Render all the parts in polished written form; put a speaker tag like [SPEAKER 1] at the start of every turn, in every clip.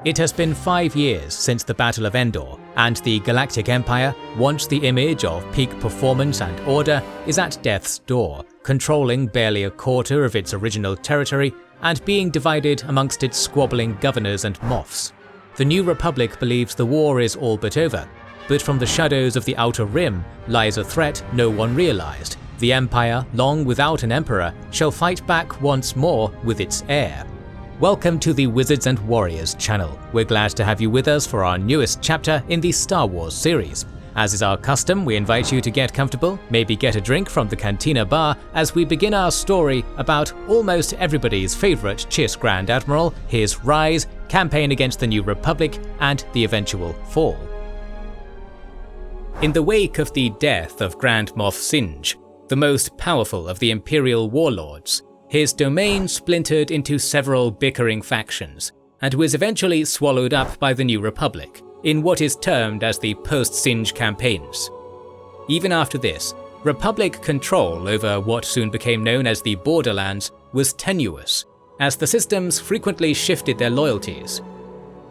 [SPEAKER 1] It has been 5 years since the Battle of Endor, and the Galactic Empire, once the image of peak performance and order, is at death's door, controlling barely a quarter of its original territory and being divided amongst its squabbling governors and moffs. The New Republic believes the war is all but over, but from the shadows of the Outer Rim lies a threat no one realized. The Empire, long without an emperor, shall fight back once more with its heir. Welcome to the Wizards and Warriors channel. We're glad to have you with us for our newest chapter in the Star Wars series. As is our custom, we invite you to get comfortable, maybe get a drink from the Cantina bar as we begin our story about almost everybody's favourite Chiss Grand Admiral, his rise, campaign against the New Republic, and the eventual fall. In the wake of the death of Grand Moff Singe, the most powerful of the Imperial warlords, his domain splintered into several bickering factions, and was eventually swallowed up by the New Republic, in what is termed as the post-Singe campaigns. Even after this, Republic control over what soon became known as the Borderlands was tenuous, as the systems frequently shifted their loyalties.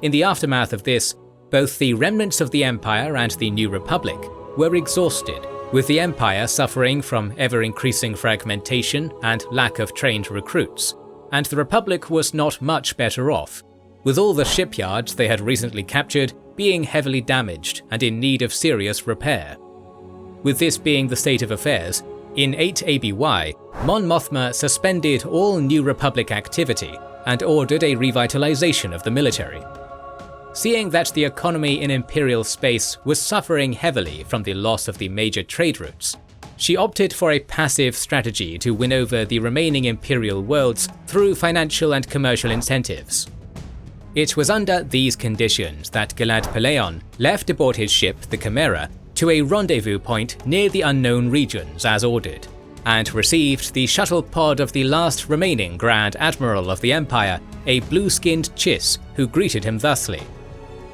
[SPEAKER 1] In the aftermath of this, both the remnants of the Empire and the New Republic were exhausted, with the Empire suffering from ever-increasing fragmentation and lack of trained recruits, and the Republic was not much better off, with all the shipyards they had recently captured being heavily damaged and in need of serious repair. With this being the state of affairs, in 8 ABY, Mon Mothma suspended all New Republic activity and ordered a revitalization of the military. Seeing that the economy in Imperial space was suffering heavily from the loss of the major trade routes, she opted for a passive strategy to win over the remaining Imperial worlds through financial and commercial incentives. It was under these conditions that Galad Pellaeon left aboard his ship, the Chimera, to a rendezvous point near the unknown regions as ordered, and received the shuttle pod of the last remaining Grand Admiral of the Empire, a blue-skinned Chiss, who greeted him thusly.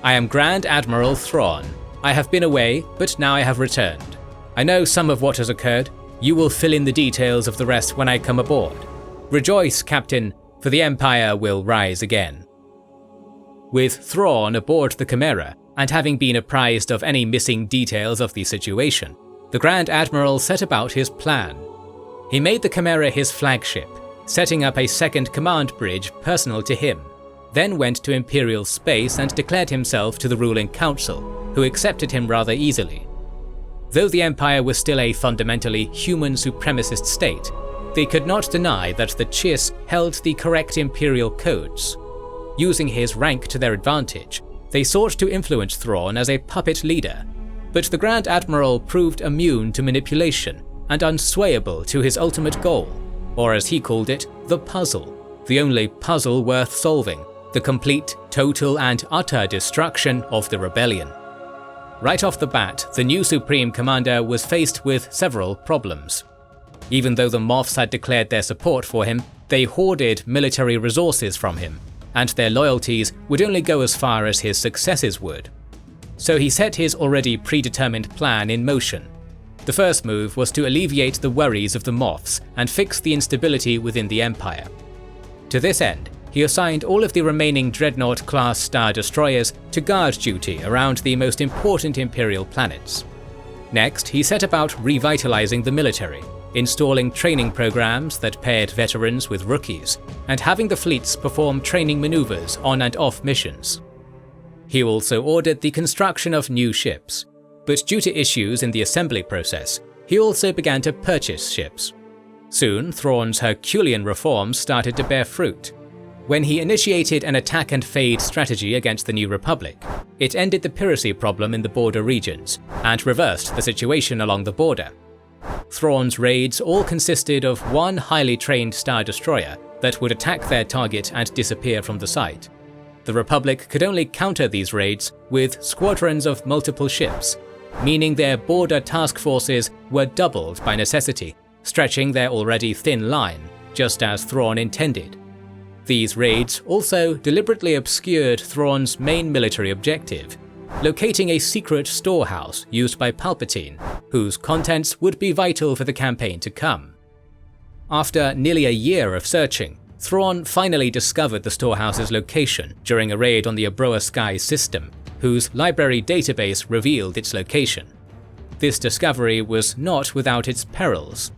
[SPEAKER 1] "I am Grand Admiral Thrawn. I have been away, but now I have returned. I know some of what has occurred. You will fill in the details of the rest when I come aboard. Rejoice, Captain, for the Empire will rise again." With Thrawn aboard the Chimera, and having been apprised of any missing details of the situation, the Grand Admiral set about his plan. He made the Chimera his flagship, setting up a second command bridge personal to him, then went to Imperial space and declared himself to the ruling council, who accepted him rather easily. Though the Empire was still a fundamentally human supremacist state, they could not deny that the Chiss held the correct Imperial codes. Using his rank to their advantage, they sought to influence Thrawn as a puppet leader, but the Grand Admiral proved immune to manipulation and unswayable to his ultimate goal, or as he called it, the puzzle, the only puzzle worth solving, the complete, total and utter destruction of the rebellion. Right off the bat, the new Supreme Commander was faced with several problems. Even though the Moffs had declared their support for him, they hoarded military resources from him, and their loyalties would only go as far as his successors would. So he set his already predetermined plan in motion. The first move was to alleviate the worries of the Moffs and fix the instability within the Empire. To this end, he assigned all of the remaining Dreadnought-class Star Destroyers to guard duty around the most important Imperial planets. Next, he set about revitalizing the military, installing training programs that paired veterans with rookies, and having the fleets perform training maneuvers on and off missions. He also ordered the construction of new ships, but due to issues in the assembly process, he also began to purchase ships. Soon, Thrawn's Herculean reforms started to bear fruit. When he initiated an attack and fade strategy against the New Republic, it ended the piracy problem in the border regions, and reversed the situation along the border. Thrawn's raids all consisted of one highly trained Star Destroyer that would attack their target and disappear from the site. The Republic could only counter these raids with squadrons of multiple ships, meaning their border task forces were doubled by necessity, stretching their already thin line, just as Thrawn intended. These raids also deliberately obscured Thrawn's main military objective, locating a secret storehouse used by Palpatine, whose contents would be vital for the campaign to come. After nearly a year of searching, Thrawn finally discovered the storehouse's location during a raid on the Abroa Sky system, whose library database revealed its location. This discovery was not without its perils.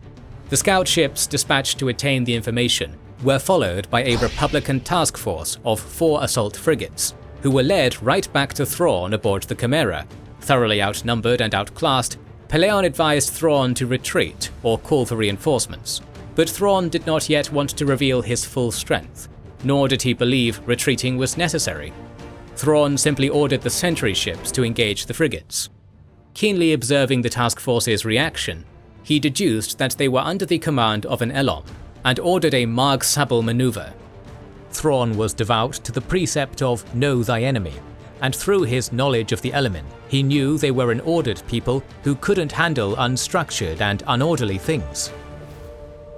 [SPEAKER 1] The scout ships dispatched to attain the information were followed by a Republican task force of 4 assault frigates, who were led right back to Thrawn aboard the Chimera. Thoroughly outnumbered and outclassed, Pellaeon advised Thrawn to retreat or call for reinforcements, but Thrawn did not yet want to reveal his full strength, nor did he believe retreating was necessary. Thrawn simply ordered the sentry ships to engage the frigates. Keenly observing the task force's reaction, he deduced that they were under the command of an Elom, and ordered a Marg Sabal maneuver. Thrawn was devout to the precept of know thy enemy, and through his knowledge of the element, he knew they were an ordered people who couldn't handle unstructured and unorderly things.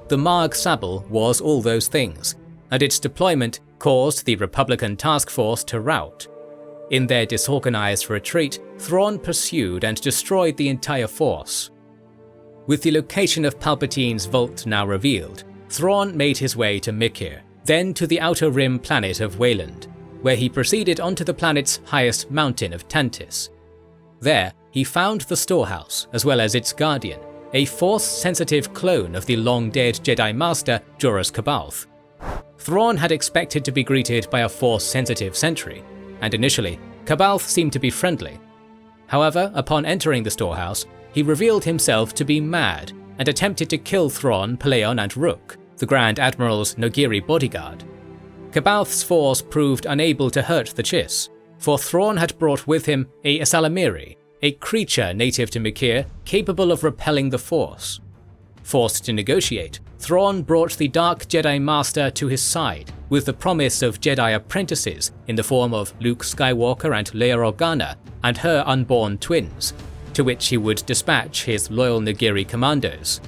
[SPEAKER 1] The Marg Sabal was all those things, and its deployment caused the Republican task force to rout. In their disorganized retreat, Thrawn pursued and destroyed the entire force. With the location of Palpatine's vault now revealed, Thrawn made his way to Mikir, then to the outer rim planet of Wayland, where he proceeded onto the planet's highest mountain of Tantis. There, he found the storehouse as well as its guardian, a Force-sensitive clone of the long-dead Jedi Master Joruus C'baoth. Thrawn had expected to be greeted by a Force-sensitive sentry, and initially, C'baoth seemed to be friendly. However, upon entering the storehouse, he revealed himself to be mad and attempted to kill Thrawn, Pellaeon and Rook, the Grand Admiral's Nogiri bodyguard. C'baoth's force proved unable to hurt the Chiss, for Thrawn had brought with him a Ysalamiri, a creature native to Mikir capable of repelling the Force. Forced to negotiate, Thrawn brought the Dark Jedi Master to his side with the promise of Jedi apprentices in the form of Luke Skywalker and Leia Organa and her unborn twins, to which he would dispatch his loyal Nogiri commandos.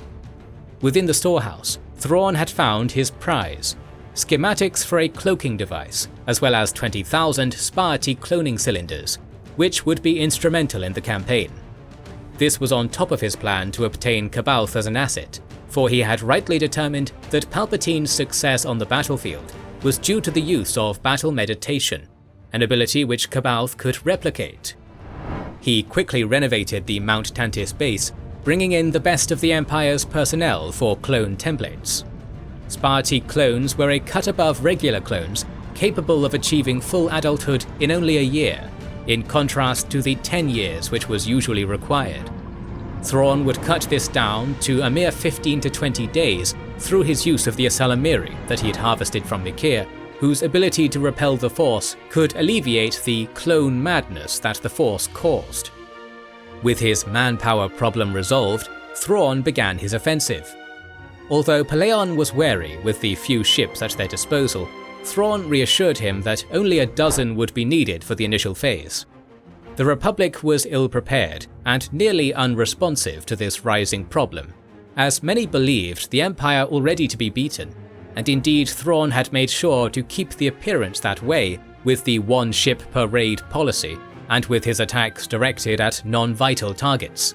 [SPEAKER 1] Within the storehouse, Thrawn had found his prize, schematics for a cloaking device, as well as 20,000 Sparti cloning cylinders, which would be instrumental in the campaign. This was on top of his plan to obtain C'baoth as an asset, for he had rightly determined that Palpatine's success on the battlefield was due to the use of battle meditation, an ability which C'baoth could replicate. He quickly renovated the Mount Tantis base, bringing in the best of the Empire's personnel for clone templates. Sparti clones were a cut above regular clones, capable of achieving full adulthood in only a year, in contrast to the 10 years which was usually required. Thrawn would cut this down to a mere 15 to 20 days through his use of the Ysalamiri that he had harvested from Mikir, whose ability to repel the Force could alleviate the clone madness that the Force caused. With his manpower problem resolved, Thrawn began his offensive. Although Pellaeon was wary with the few ships at their disposal, Thrawn reassured him that only a dozen would be needed for the initial phase. The Republic was ill-prepared and nearly unresponsive to this rising problem, as many believed the Empire already to be beaten, and indeed Thrawn had made sure to keep the appearance that way with the one ship per raid policy, and with his attacks directed at non-vital targets.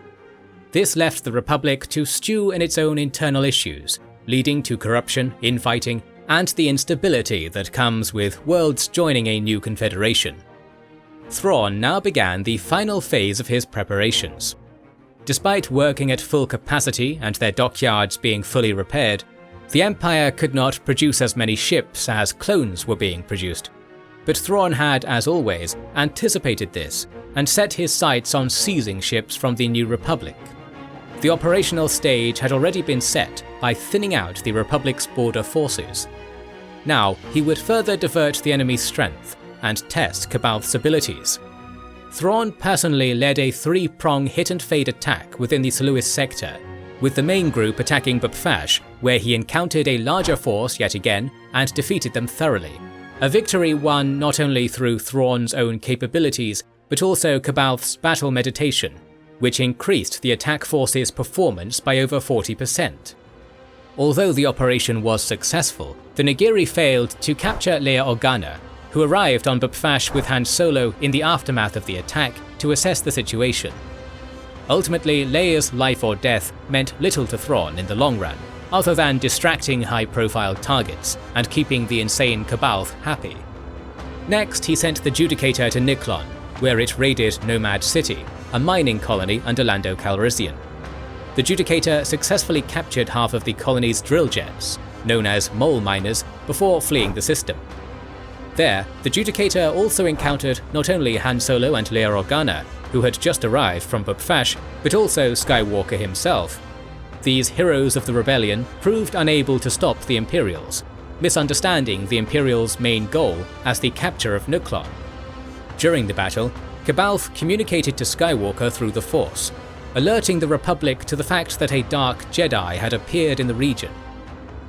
[SPEAKER 1] This left the Republic to stew in its own internal issues, leading to corruption, infighting, and the instability that comes with worlds joining a new confederation. Thrawn now began the final phase of his preparations. Despite working at full capacity and their dockyards being fully repaired, the Empire could not produce as many ships as clones were being produced. But Thrawn had, as always, anticipated this and set his sights on seizing ships from the New Republic. The operational stage had already been set by thinning out the Republic's border forces. Now, he would further divert the enemy's strength and test C'baoth's abilities. Thrawn personally led a 3-prong hit-and-fade attack within the Sluis sector, with the main group attacking Bupfash, where he encountered a larger force yet again and defeated them thoroughly. A victory won not only through Thrawn's own capabilities, but also C'baoth's battle meditation, which increased the attack force's performance by over 40%. Although the operation was successful, the Nogiri failed to capture Leia Organa, who arrived on Bupfash with Han Solo in the aftermath of the attack to assess the situation. Ultimately, Leia's life or death meant little to Thrawn in the long run, other than distracting high-profile targets and keeping the insane C'baoth happy. Next, he sent the Judicator to Nurlan, where it raided Nomad City, a mining colony under Lando Calrissian. The Judicator successfully captured half of the colony's drill jets, known as mole miners, before fleeing the system. There, the Judicator also encountered not only Han Solo and Leia Organa, who had just arrived from Bukfash, but also Skywalker himself. These heroes of the rebellion proved unable to stop the Imperials, misunderstanding the Imperials' main goal as the capture of Nurlan. During the battle, C'baoth communicated to Skywalker through the Force, alerting the Republic to the fact that a Dark Jedi had appeared in the region.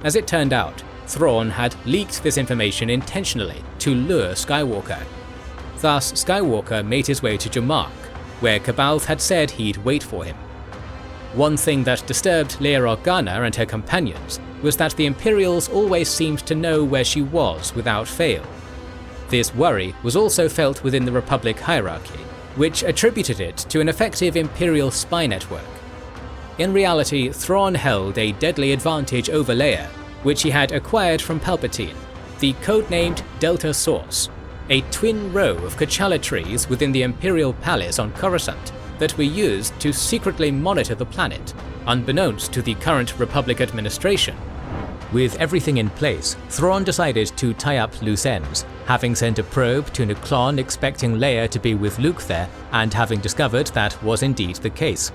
[SPEAKER 1] As it turned out, Thrawn had leaked this information intentionally to lure Skywalker. Thus, Skywalker made his way to Jamark, where C'baoth had said he'd wait for him. One thing that disturbed Leia Organa and her companions was that the Imperials always seemed to know where she was without fail. This worry was also felt within the Republic hierarchy, which attributed it to an effective Imperial spy network. In reality, Thrawn held a deadly advantage over Leia, which he had acquired from Palpatine, the codenamed Delta Source, a twin row of K'challa trees within the Imperial Palace on Coruscant that were used to secretly monitor the planet, unbeknownst to the current Republic administration. With everything in place, Thrawn decided to tie up loose ends, having sent a probe to Nurlan expecting Leia to be with Luke there, and having discovered that was indeed the case.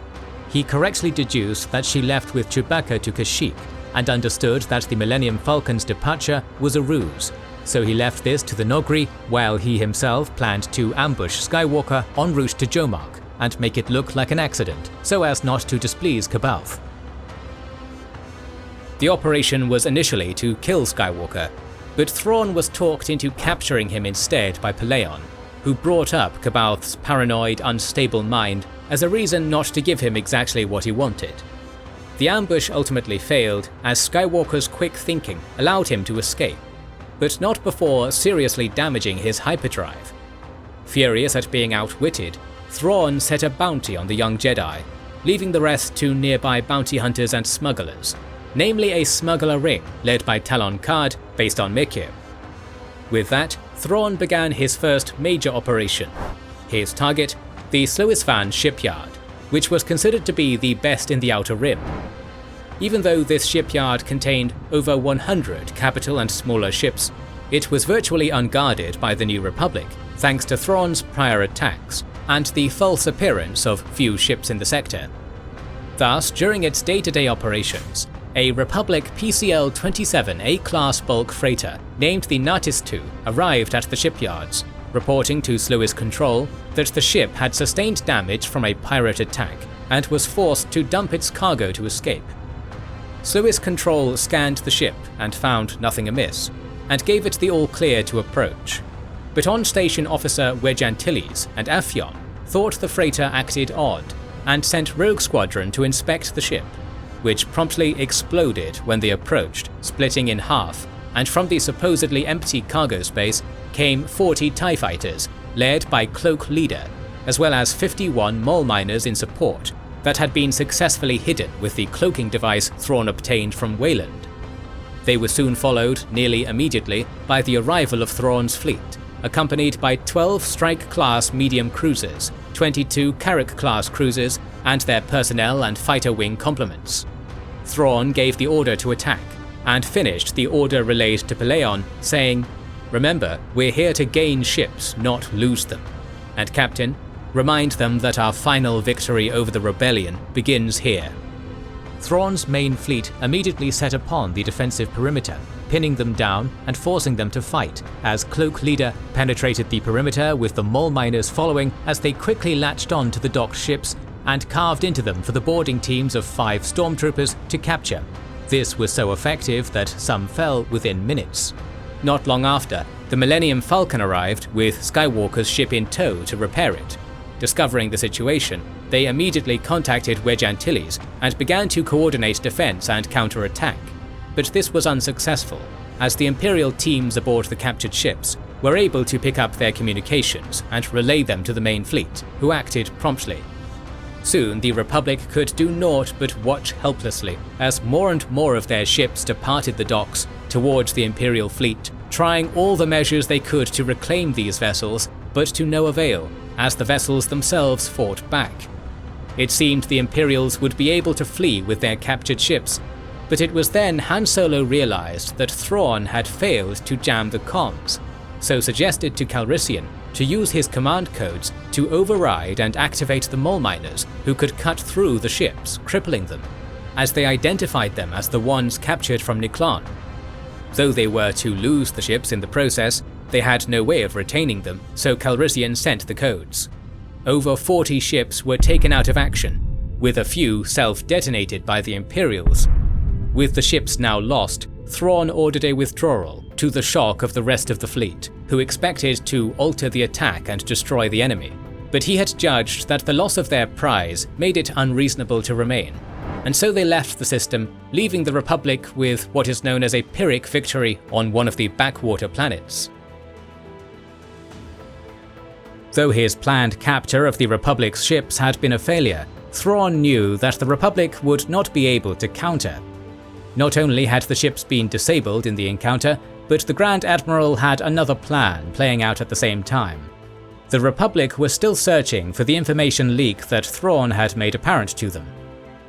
[SPEAKER 1] He correctly deduced that she left with Chewbacca to Kashyyyk, and understood that the Millennium Falcon's departure was a ruse, so he left this to the Noghri while he himself planned to ambush Skywalker en route to Jamark and make it look like an accident, so as not to displease C'baoth. The operation was initially to kill Skywalker, but Thrawn was talked into capturing him instead by Pellaeon, who brought up C'baoth's paranoid, unstable mind as a reason not to give him exactly what he wanted. The ambush ultimately failed as Skywalker's quick thinking allowed him to escape, but not before seriously damaging his hyperdrive. Furious at being outwitted, Thrawn set a bounty on the young Jedi, leaving the rest to nearby bounty hunters and smugglers, namely a smuggler ring led by Talon Card based on Ukio. With that, Thrawn began his first major operation. His target, the Sluis Van Shipyard, which was considered to be the best in the Outer Rim. Even though this shipyard contained over 100 capital and smaller ships, it was virtually unguarded by the New Republic, thanks to Thrawn's prior attacks and the false appearance of few ships in the sector. Thus, during its day-to-day operations, a Republic PCL-27 A-class bulk freighter named the Natis II arrived at the shipyards, reporting to Sluis Control that the ship had sustained damage from a pirate attack and was forced to dump its cargo to escape. Sluis Control scanned the ship and found nothing amiss, and gave it the all-clear to approach. But on-station officer Wedge and Afyon thought the freighter acted odd and sent Rogue Squadron to inspect the ship, which promptly exploded when they approached, splitting in half, and from the supposedly empty cargo space came 40 TIE fighters, led by Cloak Leader, as well as 51 mole miners in support that had been successfully hidden with the cloaking device Thrawn obtained from Wayland. They were soon followed nearly immediately by the arrival of Thrawn's fleet, accompanied by 12 Strike-class medium cruisers, 22 Carrack-class cruisers, and their personnel and fighter wing complements. Thrawn gave the order to attack, and finished the order relayed to Pellaeon, saying, "Remember, we're here to gain ships, not lose them. And Captain, remind them that our final victory over the rebellion begins here." Thrawn's main fleet immediately set upon the defensive perimeter, pinning them down and forcing them to fight, as Cloak Leader penetrated the perimeter with the mole miners following as they quickly latched on to the docked ships and carved into them for the boarding teams of 5 stormtroopers to capture. This was so effective that some fell within minutes. Not long after, the Millennium Falcon arrived with Skywalker's ship in tow to repair it. Discovering the situation, they immediately contacted Wedge Antilles and began to coordinate defense and counterattack. But this was unsuccessful, as the Imperial teams aboard the captured ships were able to pick up their communications and relay them to the main fleet, who acted promptly. Soon the Republic could do naught but watch helplessly as more and more of their ships departed the docks towards the Imperial fleet, trying all the measures they could to reclaim these vessels, but to no avail, as the vessels themselves fought back. It seemed the Imperials would be able to flee with their captured ships, but it was then Han Solo realized that Thrawn had failed to jam the comms, so suggested to Calrissian to use his command codes to override and activate the mole miners who could cut through the ships, crippling them, as they identified them as the ones captured from Nurlan. Though they were to lose the ships in the process, they had no way of retaining them, so Calrissian sent the codes. Over 40 ships were taken out of action, with a few self-detonated by the Imperials. With the ships now lost, Thrawn ordered a withdrawal, to the shock of the rest of the fleet, who expected to alter the attack and destroy the enemy. But he had judged that the loss of their prize made it unreasonable to remain, and so they left the system, leaving the Republic with what is known as a Pyrrhic victory on one of the backwater planets. Though his planned capture of the Republic's ships had been a failure, Thrawn knew that the Republic would not be able to counter. Not only had the ships been disabled in the encounter, but the Grand Admiral had another plan playing out at the same time. The Republic was still searching for the information leak that Thrawn had made apparent to them.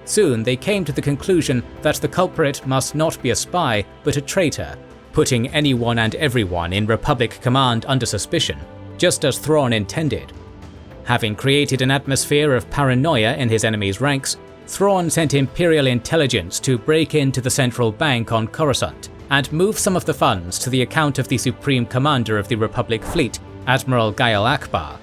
[SPEAKER 1] Soon they came to the conclusion that the culprit must not be a spy, but a traitor, putting anyone and everyone in Republic command under suspicion, just as Thrawn intended. Having created an atmosphere of paranoia in his enemy's ranks, Thrawn sent Imperial intelligence to break into the central bank on Coruscant and move some of the funds to the account of the Supreme Commander of the Republic fleet, Admiral Gael Akbar.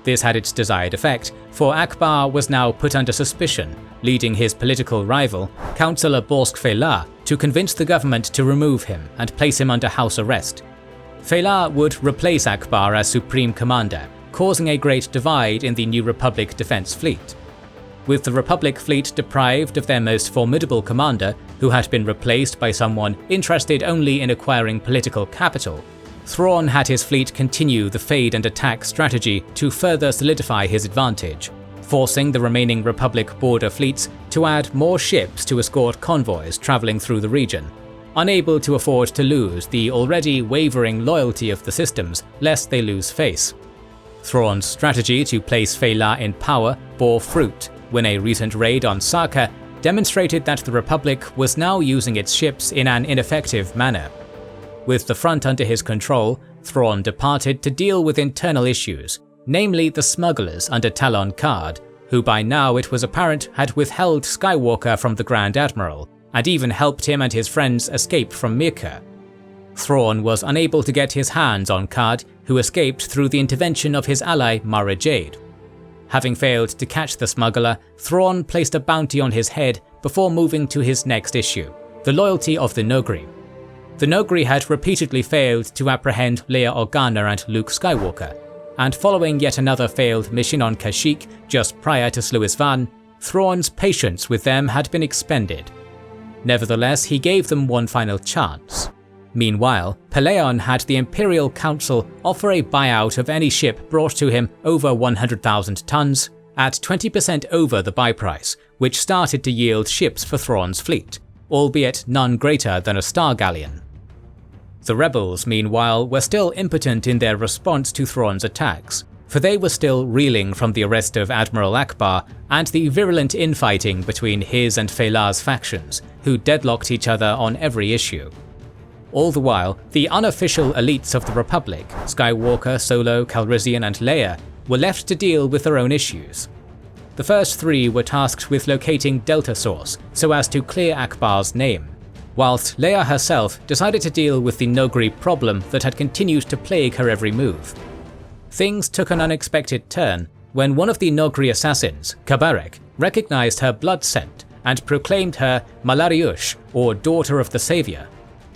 [SPEAKER 1] This had its desired effect, for Akbar was now put under suspicion, leading his political rival, Councillor Borsk Fey'llah, to convince the government to remove him and place him under house arrest. Fey'llah would replace Akbar as Supreme Commander, causing a great divide in the New Republic defense fleet. With the Republic fleet deprived of their most formidable commander, who had been replaced by someone interested only in acquiring political capital, Thrawn had his fleet continue the fade and attack strategy to further solidify his advantage, forcing the remaining Republic border fleets to add more ships to escort convoys traveling through the region, unable to afford to lose the already wavering loyalty of the systems lest they lose face. Thrawn's strategy to place Fey'llah in power bore fruit when a recent raid on Saka demonstrated that the Republic was now using its ships in an ineffective manner. With the front under his control, Thrawn departed to deal with internal issues, namely the smugglers under Talon Card, who by now it was apparent had withheld Skywalker from the Grand Admiral, and even helped him and his friends escape from Mirka. Thrawn was unable to get his hands on Card, who escaped through the intervention of his ally Mara Jade. Having failed to catch the smuggler, Thrawn placed a bounty on his head before moving to his next issue, the loyalty of the Noghri. The Noghri had repeatedly failed to apprehend Leia Organa and Luke Skywalker, and following yet another failed mission on Kashyyyk just prior to Sluis Van, Thrawn's patience with them had been expended. Nevertheless, he gave them one final chance. Meanwhile, Pellaeon had the Imperial Council offer a buyout of any ship brought to him over 100,000 tons at 20% over the buy price, which started to yield ships for Thrawn's fleet, albeit none greater than a Star Galleon. The rebels, meanwhile, were still impotent in their response to Thrawn's attacks, for they were still reeling from the arrest of Admiral Akbar and the virulent infighting between his and Fey'lah's factions, who deadlocked each other on every issue. All the while, the unofficial elites of the Republic, Skywalker, Solo, Calrissian and Leia, were left to deal with their own issues. The first three were tasked with locating Delta Source so as to clear Akbar's name, whilst Leia herself decided to deal with the Noghri problem that had continued to plague her every move. Things took an unexpected turn when one of the Noghri assassins, Kabarek, recognized her blood scent and proclaimed her Malariush, or Daughter of the Savior,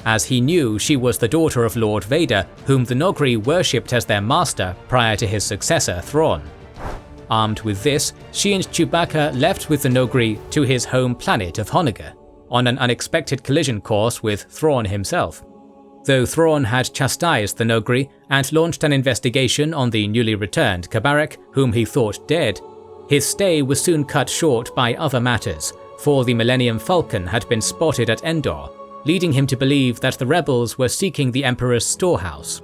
[SPEAKER 1] as he knew she was the daughter of Lord Vader, whom the Noghri worshipped as their master prior to his successor Thrawn. Armed with this, she and Chewbacca left with the Noghri to his home planet of Honega, on an unexpected collision course with Thrawn himself. Though Thrawn had chastised the Noghri and launched an investigation on the newly returned Kabarek, whom he thought dead, His stay was soon cut short by other matters, for the Millennium Falcon had been spotted at Endor, leading him to believe that the rebels were seeking the Emperor's storehouse.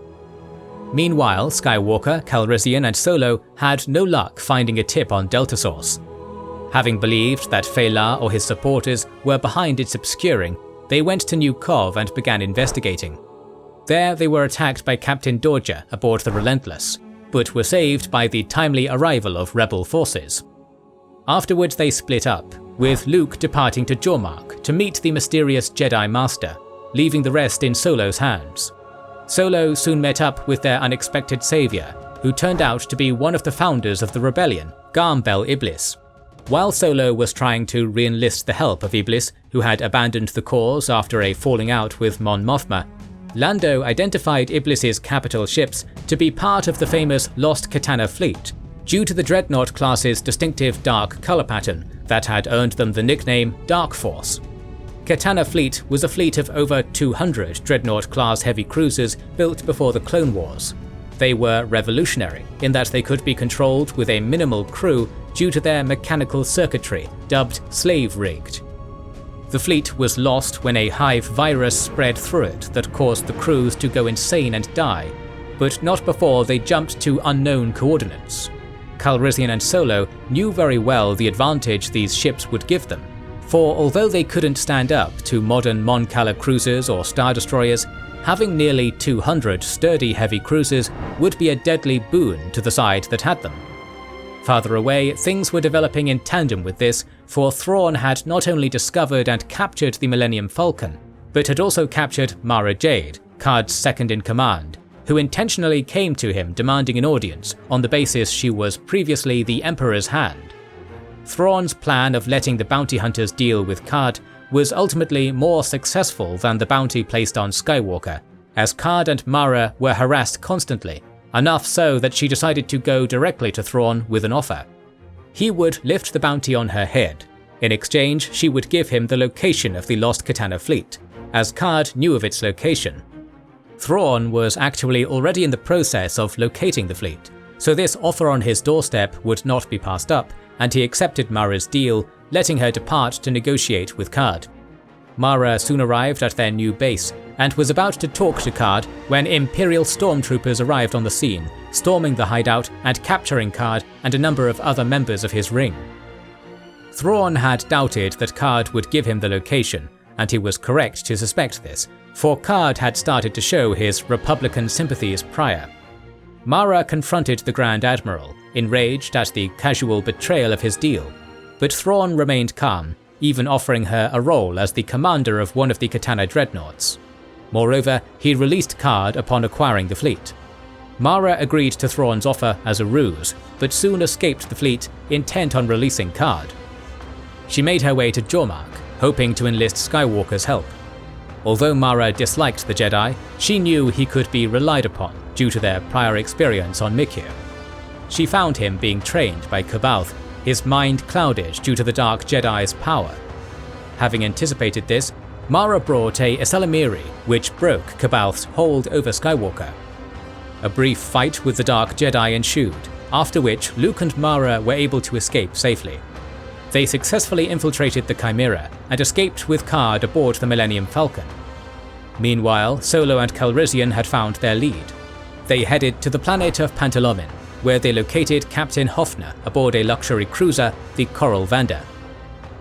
[SPEAKER 1] Meanwhile, Skywalker, Calrissian and Solo had no luck finding a tip on Delta Source. Having believed that Fey'llah or his supporters were behind its obscuring, they went to New Cov and began investigating. There they were attacked by Captain Dorja aboard the Relentless, but were saved by the timely arrival of rebel forces. Afterwards they split up, with Luke departing to Jormark to meet the mysterious Jedi Master, leaving the rest in Solo's hands. Solo soon met up with their unexpected savior, who turned out to be one of the founders of the rebellion, Garm Bel Iblis. While Solo was trying to re-enlist the help of Iblis, who had abandoned the cause after a falling out with Mon Mothma, Lando identified Iblis's capital ships to be part of the famous Lost Katana fleet, due to the Dreadnought class's distinctive dark color pattern that had earned them the nickname Dark Force. Katana fleet was a fleet of over 200 Dreadnought-class heavy cruisers built before the Clone Wars. They were revolutionary in that they could be controlled with a minimal crew due to their mechanical circuitry, dubbed slave-rigged. The fleet was lost when a hive virus spread through it that caused the crews to go insane and die, but not before they jumped to unknown coordinates. Calrissian and Solo knew very well the advantage these ships would give them, for although they couldn't stand up to modern Mon Cala cruisers or Star Destroyers, having nearly 200 sturdy heavy cruisers would be a deadly boon to the side that had them. Farther away, things were developing in tandem with this, for Thrawn had not only discovered and captured the Millennium Falcon, but had also captured Mara Jade, Karrde's second-in-command, who intentionally came to him demanding an audience on the basis she was previously the Emperor's hand. Thrawn's plan of letting the bounty hunters deal with Karrde was ultimately more successful than the bounty placed on Skywalker, as Karrde and Mara were harassed constantly, enough so that she decided to go directly to Thrawn with an offer. He would lift the bounty on her head. In exchange, she would give him the location of the lost Katana fleet, as Karrde knew of its location. Thrawn was actually already in the process of locating the fleet, so this offer on his doorstep would not be passed up, and he accepted Mara's deal, letting her depart to negotiate with Karrde. Mara soon arrived at their new base, and was about to talk to Karrde when Imperial stormtroopers arrived on the scene, storming the hideout and capturing Karrde and a number of other members of his ring. Thrawn had doubted that Karrde would give him the location, and he was correct to suspect this, for Karrde had started to show his Republican sympathies prior. Mara confronted the Grand Admiral, enraged at the casual betrayal of his deal, but Thrawn remained calm, even offering her a role as the commander of one of the Katana dreadnoughts. Moreover, he released Karrde upon acquiring the fleet. Mara agreed to Thrawn's offer as a ruse, but soon escaped the fleet, intent on releasing Karrde. She made her way to Jormark, hoping to enlist Skywalker's help. Although Mara disliked the Jedi, she knew he could be relied upon due to their prior experience on Mikir. She found him being trained by C'baoth, his mind clouded due to the Dark Jedi's power. Having anticipated this, Mara brought a Esalamiri, which broke C'baoth's hold over Skywalker. A brief fight with the Dark Jedi ensued, after which Luke and Mara were able to escape safely. They successfully infiltrated the Chimera and escaped with Karrde aboard the Millennium Falcon. Meanwhile, Solo and Calrissian had found their lead. They headed to the planet of Pantalomin, where they located Captain Hoffner aboard a luxury cruiser, the Coral Vanda.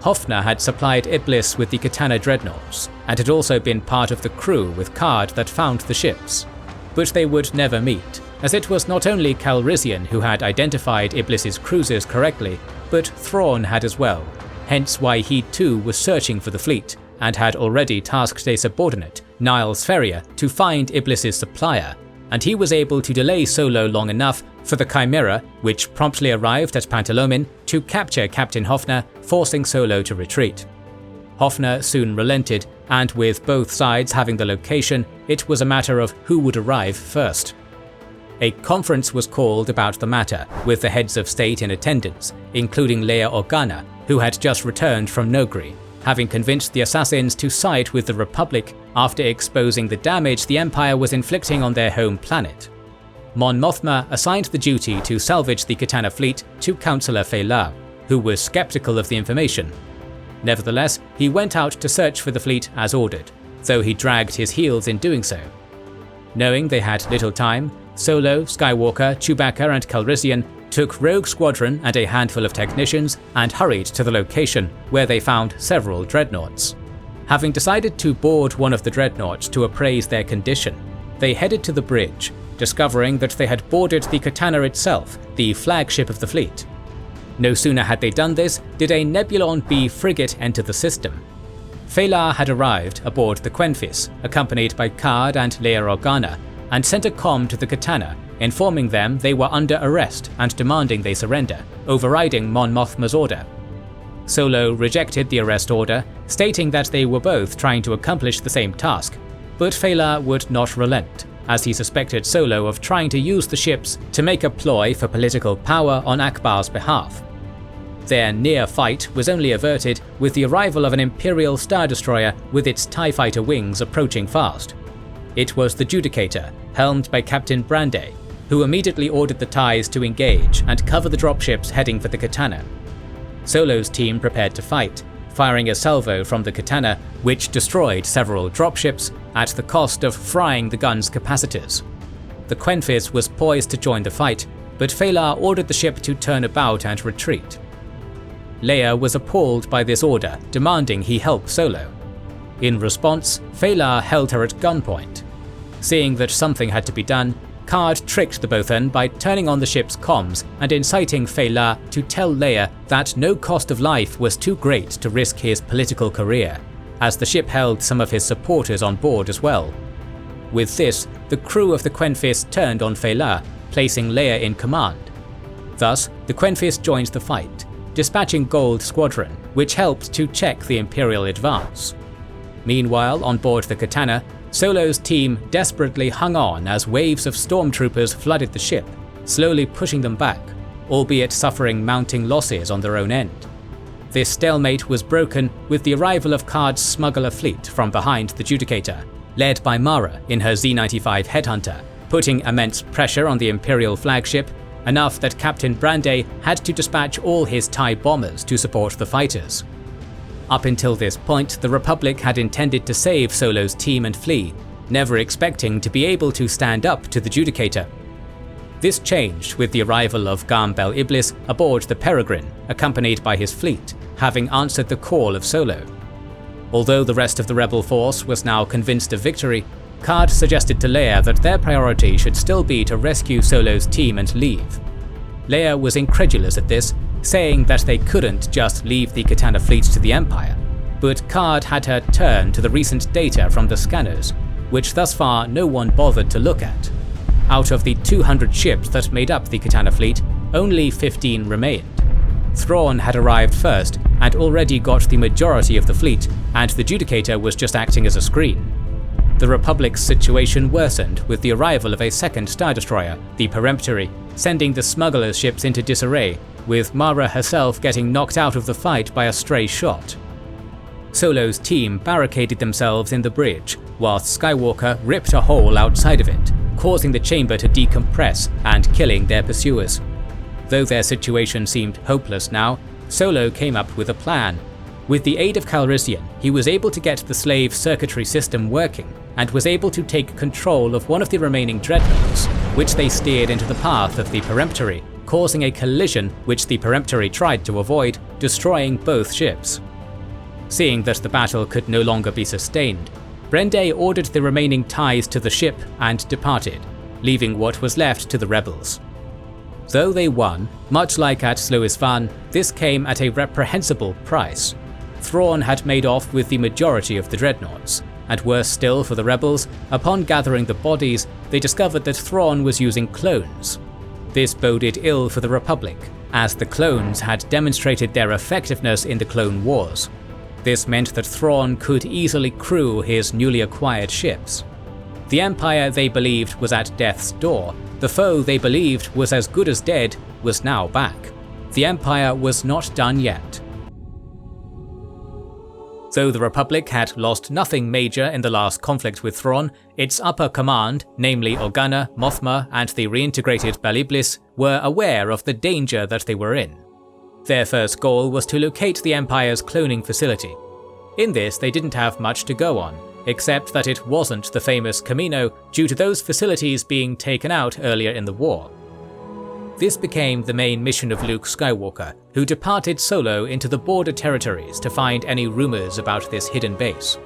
[SPEAKER 1] Hoffner had supplied Iblis with the Katana dreadnoughts, and had also been part of the crew with Karrde that found the ships. But they would never meet, as it was not only Calrissian who had identified Iblis's cruisers correctly, but Thrawn had as well, hence why he too was searching for the fleet, and had already tasked a subordinate, Niles Ferrier, to find Iblis's supplier, and he was able to delay Solo long enough for the Chimera, which promptly arrived at Pantalomin, to capture Captain Hoffner, forcing Solo to retreat. Hoffner soon relented, and with both sides having the location, it was a matter of who would arrive first. A conference was called about the matter, with the heads of state in attendance, including Leia Organa, who had just returned from Nogri, having convinced the assassins to side with the Republic after exposing the damage the Empire was inflicting on their home planet. Mon Mothma assigned the duty to salvage the Katana fleet to Councillor Feyla, who was skeptical of the information. Nevertheless, he went out to search for the fleet as ordered, though he dragged his heels in doing so. Knowing they had little time, Solo, Skywalker, Chewbacca and Calrissian took Rogue Squadron and a handful of technicians and hurried to the location, where they found several dreadnoughts. Having decided to board one of the dreadnoughts to appraise their condition, they headed to the bridge, discovering that they had boarded the Katana itself, the flagship of the fleet. No sooner had they done this did a Nebulon B frigate enter the system. Feyla had arrived aboard the Quenfis, accompanied by Karrde and Leia Organa, and sent a comm to the Katana, informing them they were under arrest and demanding they surrender, overriding Mon Mothma's order. Solo rejected the arrest order, stating that they were both trying to accomplish the same task, but Feyla would not relent, as he suspected Solo of trying to use the ships to make a ploy for political power on Akbar's behalf. Their near fight was only averted with the arrival of an Imperial Star Destroyer with its TIE Fighter wings approaching fast. It was the Judicator, helmed by Captain Brande, who immediately ordered the TIEs to engage and cover the dropships heading for the Katana. Solo's team prepared to fight, firing a salvo from the Katana, which destroyed several dropships at the cost of frying the gun's capacitors. The Quenfis was poised to join the fight, but Feyla ordered the ship to turn about and retreat. Leia was appalled by this order, demanding he help Solo. In response, Feyla held her at gunpoint. Seeing that something had to be done, Karrde tricked the Bothan by turning on the ship's comms and inciting Feyla to tell Leia that no cost of life was too great to risk his political career, as the ship held some of his supporters on board as well. With this, the crew of the Quenfis turned on Feyla, placing Leia in command. Thus, the Quenfis joined the fight, dispatching Gold Squadron, which helped to check the Imperial advance. Meanwhile, on board the Katana, Solo's team desperately hung on as waves of stormtroopers flooded the ship, slowly pushing them back, albeit suffering mounting losses on their own end. This stalemate was broken with the arrival of Karrde's smuggler fleet from behind the Judicator, led by Mara in her Z-95 Headhunter, putting immense pressure on the Imperial flagship, enough that Captain Brande had to dispatch all his TIE bombers to support the fighters. Up until this point, the Republic had intended to save Solo's team and flee, never expecting to be able to stand up to the Judicator. This changed with the arrival of Garm Bel Iblis aboard the Peregrine, accompanied by his fleet, having answered the call of Solo. Although the rest of the rebel force was now convinced of victory, Karrde suggested to Leia that their priority should still be to rescue Solo's team and leave. Leia was incredulous at this, saying that they couldn't just leave the Katana fleet to the Empire, but Karrde had her turn to the recent data from the scanners, which thus far no one bothered to look at. Out of the 200 ships that made up the Katana fleet, only 15 remained. Thrawn had arrived first and already got the majority of the fleet, and the Judicator was just acting as a screen. The Republic's situation worsened with the arrival of a second Star Destroyer, the Peremptory, sending the smugglers' ships into disarray, with Mara herself getting knocked out of the fight by a stray shot. Solo's team barricaded themselves in the bridge, whilst Skywalker ripped a hole outside of it, causing the chamber to decompress and killing their pursuers. Though their situation seemed hopeless now, Solo came up with a plan. With the aid of Calrissian, he was able to get the slave circuitry system working, and was able to take control of one of the remaining dreadnoughts, which they steered into the path of the Peremptory, causing a collision which the Peremptory tried to avoid, destroying both ships. Seeing that the battle could no longer be sustained, Brende ordered the remaining TIEs to the ship and departed, leaving what was left to the rebels. Though they won, much like at Sluis Van, this came at a reprehensible price. Thrawn had made off with the majority of the dreadnoughts, and worse still for the rebels, upon gathering the bodies, they discovered that Thrawn was using clones. This boded ill for the Republic, as the clones had demonstrated their effectiveness in the Clone Wars. This meant that Thrawn could easily crew his newly acquired ships. The Empire they believed was at death's door, the foe they believed was as good as dead, was now back. The Empire was not done yet. Though the Republic had lost nothing major in the last conflict with Thrawn, its upper command, namely Organa, Mothma, and the reintegrated Baliblis, were aware of the danger that they were in. Their first goal was to locate the Empire's cloning facility. In this, they didn't have much to go on, except that it wasn't the famous Camino due to those facilities being taken out earlier in the war. This became the main mission of Luke Skywalker, who departed solo into the border territories to find any rumors about this hidden base.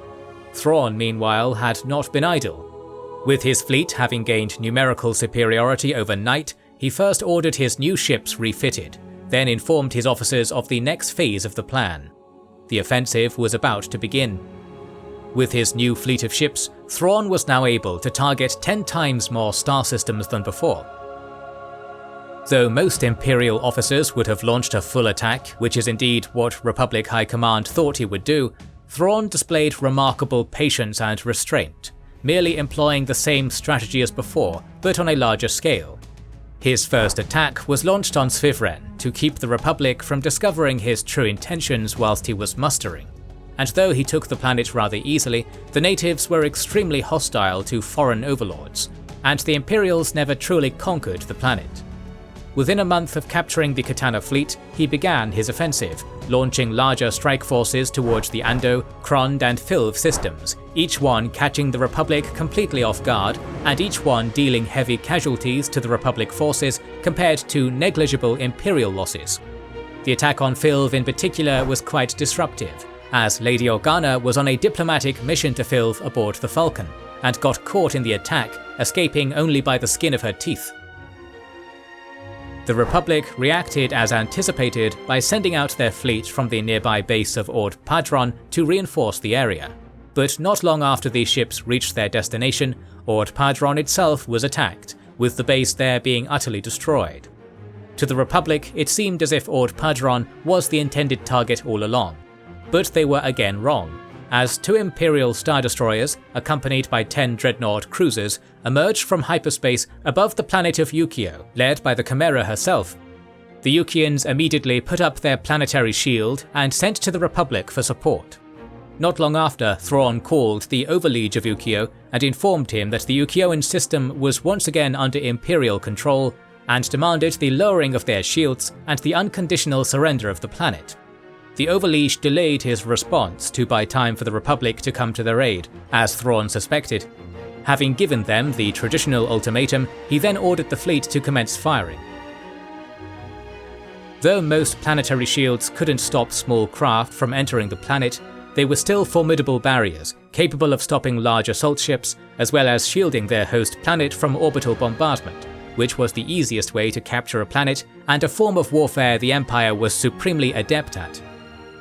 [SPEAKER 1] Thrawn, meanwhile, had not been idle. With his fleet having gained numerical superiority overnight, he first ordered his new ships refitted, then informed his officers of the next phase of the plan. The offensive was about to begin. With his new fleet of ships, Thrawn was now able to target 10 times more star systems than before. Though most Imperial officers would have launched a full attack, which is indeed what Republic High Command thought he would do, Thrawn displayed remarkable patience and restraint, merely employing the same strategy as before, but on a larger scale. His first attack was launched on Svivren to keep the Republic from discovering his true intentions whilst he was mustering. And though he took the planet rather easily, the natives were extremely hostile to foreign overlords, and the Imperials never truly conquered the planet. Within a month of capturing the Katana fleet, he began his offensive, launching larger strike forces towards the Ando, Krond and Filv systems, each one catching the Republic completely off guard, and each one dealing heavy casualties to the Republic forces compared to negligible Imperial losses. The attack on Filv in particular was quite disruptive, as Lady Organa was on a diplomatic mission to Filv aboard the Falcon, and got caught in the attack, escaping only by the skin of her teeth. The Republic reacted as anticipated by sending out their fleet from the nearby base of Ord Padron to reinforce the area. But not long after these ships reached their destination, Ord Padron itself was attacked, with the base there being utterly destroyed. To the Republic, it seemed as if Ord Padron was the intended target all along. But they were again wrong, as 2 Imperial Star Destroyers, accompanied by 10 Dreadnought cruisers, emerged from hyperspace above the planet of Ukio, led by the Chimera herself. The Ukians immediately put up their planetary shield and sent to the Republic for support. Not long after, Thrawn called the Overliege of Ukio and informed him that the Ukioan system was once again under Imperial control, and demanded the lowering of their shields and the unconditional surrender of the planet. The Overliege delayed his response to buy time for the Republic to come to their aid, as Thrawn suspected. Having given them the traditional ultimatum, he then ordered the fleet to commence firing. Though most planetary shields couldn't stop small craft from entering the planet, they were still formidable barriers, capable of stopping large assault ships, as well as shielding their host planet from orbital bombardment, which was the easiest way to capture a planet and a form of warfare the Empire was supremely adept at.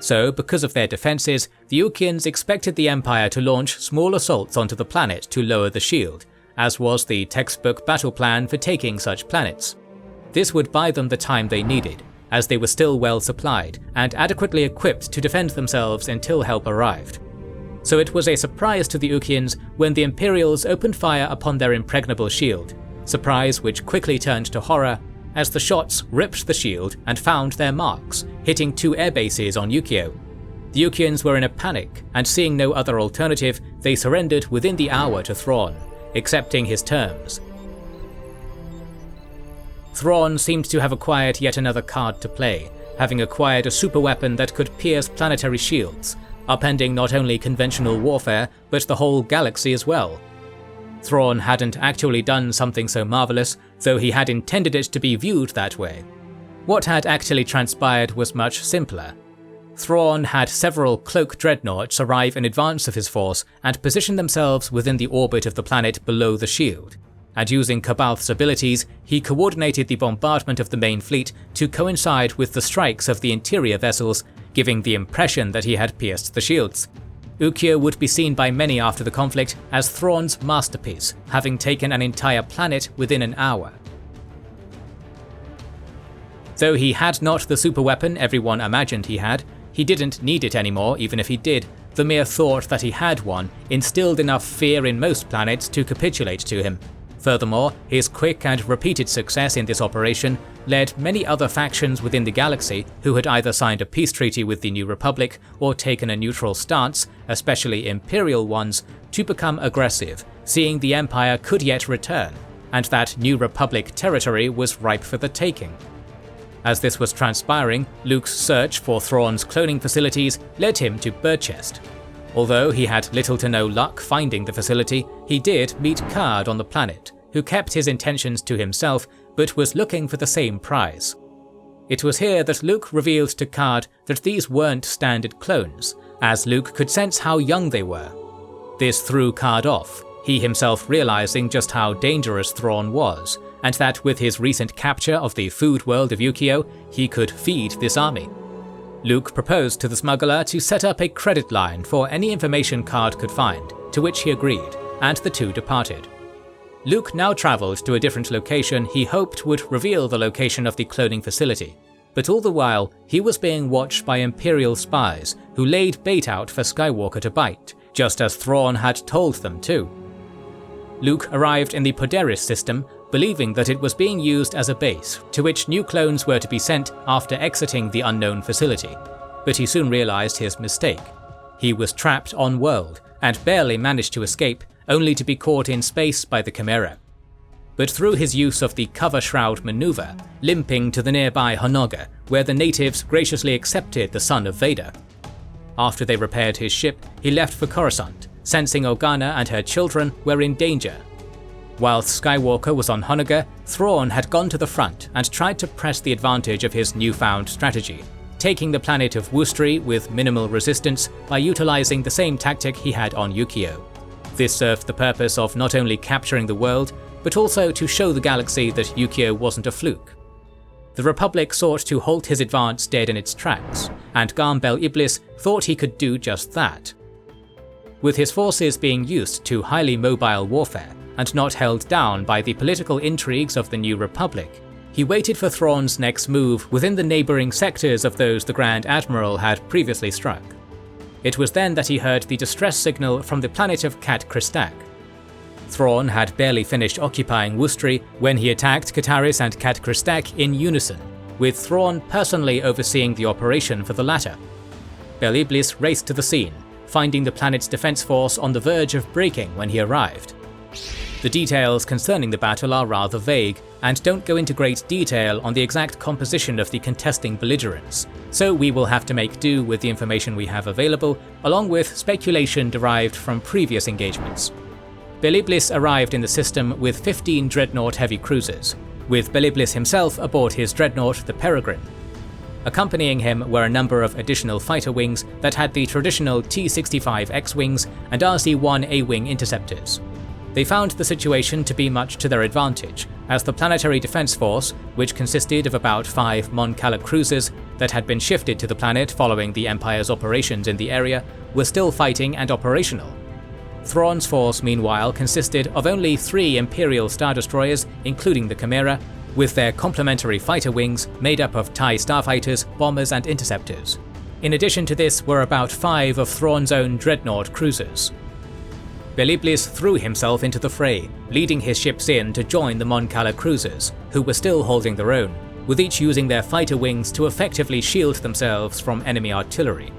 [SPEAKER 1] So, because of their defences, the Ukians expected the Empire to launch small assaults onto the planet to lower the shield, as was the textbook battle plan for taking such planets. This would buy them the time they needed, as they were still well supplied and adequately equipped to defend themselves until help arrived. So it was a surprise to the Ukians when the Imperials opened fire upon their impregnable shield, surprise which quickly turned to horror as the shots ripped the shield and found their marks, hitting 2 airbases on Ukio. The Ukians were in a panic, and seeing no other alternative, they surrendered within the hour to Thrawn, accepting his terms. Thrawn seemed to have acquired yet another card to play, having acquired a superweapon that could pierce planetary shields, upending not only conventional warfare, but the whole galaxy as well. Thrawn hadn't actually done something so marvellous, though he had intended it to be viewed that way. What had actually transpired was much simpler. Thrawn had several cloak dreadnoughts arrive in advance of his force and position themselves within the orbit of the planet below the shield, and using C'baoth's abilities, he coordinated the bombardment of the main fleet to coincide with the strikes of the interior vessels, giving the impression that he had pierced the shields. Ukio would be seen by many after the conflict as Thrawn's masterpiece, having taken an entire planet within an hour. Though he had not the superweapon everyone imagined he had, he didn't need it anymore even if he did. The mere thought that he had one instilled enough fear in most planets to capitulate to him. Furthermore, his quick and repeated success in this operation led many other factions within the galaxy who had either signed a peace treaty with the New Republic or taken a neutral stance, especially imperial ones, to become aggressive, seeing the Empire could yet return, and that New Republic territory was ripe for the taking. As this was transpiring, Luke's search for Thrawn's cloning facilities led him to Birdchest. Although he had little to no luck finding the facility, he did meet Card on the planet, who kept his intentions to himself but was looking for the same prize. It was here that Luke revealed to Card that these weren't standard clones, as Luke could sense how young they were. This threw Card off, he himself realizing just how dangerous Thrawn was, and that with his recent capture of the food world of Ukio, he could feed this army. Luke proposed to the smuggler to set up a credit line for any information Card could find, to which he agreed, and the two departed. Luke now travelled to a different location he hoped would reveal the location of the cloning facility, but all the while he was being watched by Imperial spies who laid bait out for Skywalker to bite, just as Thrawn had told them to. Luke arrived in the Poderis system, believing that it was being used as a base to which new clones were to be sent after exiting the unknown facility, but he soon realized his mistake. He was trapped on-world and barely managed to escape, only to be caught in space by the Chimera. But through his use of the cover shroud maneuver, limping to the nearby Honoga, where the natives graciously accepted the son of Vader. After they repaired his ship, he left for Coruscant, sensing Organa and her children were in danger. Whilst Skywalker was on Honoga, Thrawn had gone to the front and tried to press the advantage of his newfound strategy, taking the planet of Wustri with minimal resistance by utilizing the same tactic he had on Ukio. This served the purpose of not only capturing the world, but also to show the galaxy that Ukio wasn't a fluke. The Republic sought to halt his advance dead in its tracks, and Garm Bel Iblis thought he could do just that. With his forces being used to highly mobile warfare, and not held down by the political intrigues of the New Republic, he waited for Thrawn's next move within the neighbouring sectors of those the Grand Admiral had previously struck. It was then that he heard the distress signal from the planet of Cat Cistac. Thrawn had barely finished occupying Wustri when he attacked Kataris and Cat Cistac in unison, with Thrawn personally overseeing the operation for the latter. Bel Iblis raced to the scene, finding the planet's defense force on the verge of breaking when he arrived. The details concerning the battle are rather vague, and don't go into great detail on the exact composition of the contesting belligerents, so we will have to make do with the information we have available, along with speculation derived from previous engagements. Bel Iblis arrived in the system with 15 dreadnought heavy cruisers, with Bel Iblis himself aboard his dreadnought the Peregrine. Accompanying him were a number of additional fighter wings that had the traditional T-65 X-wings and RC-1 A-wing interceptors. They found the situation to be much to their advantage, as the Planetary Defense Force, which consisted of about 5 Mon Cala cruisers that had been shifted to the planet following the Empire's operations in the area, were still fighting and operational. Thrawn's force, meanwhile, consisted of only 3 Imperial Star Destroyers, including the Chimera, with their complementary fighter wings made up of TIE starfighters, bombers and interceptors. In addition to this were about 5 of Thrawn's own dreadnought cruisers. Bel Iblis threw himself into the fray, leading his ships in to join the Mon Cala cruisers, who were still holding their own, with each using their fighter wings to effectively shield themselves from enemy artillery.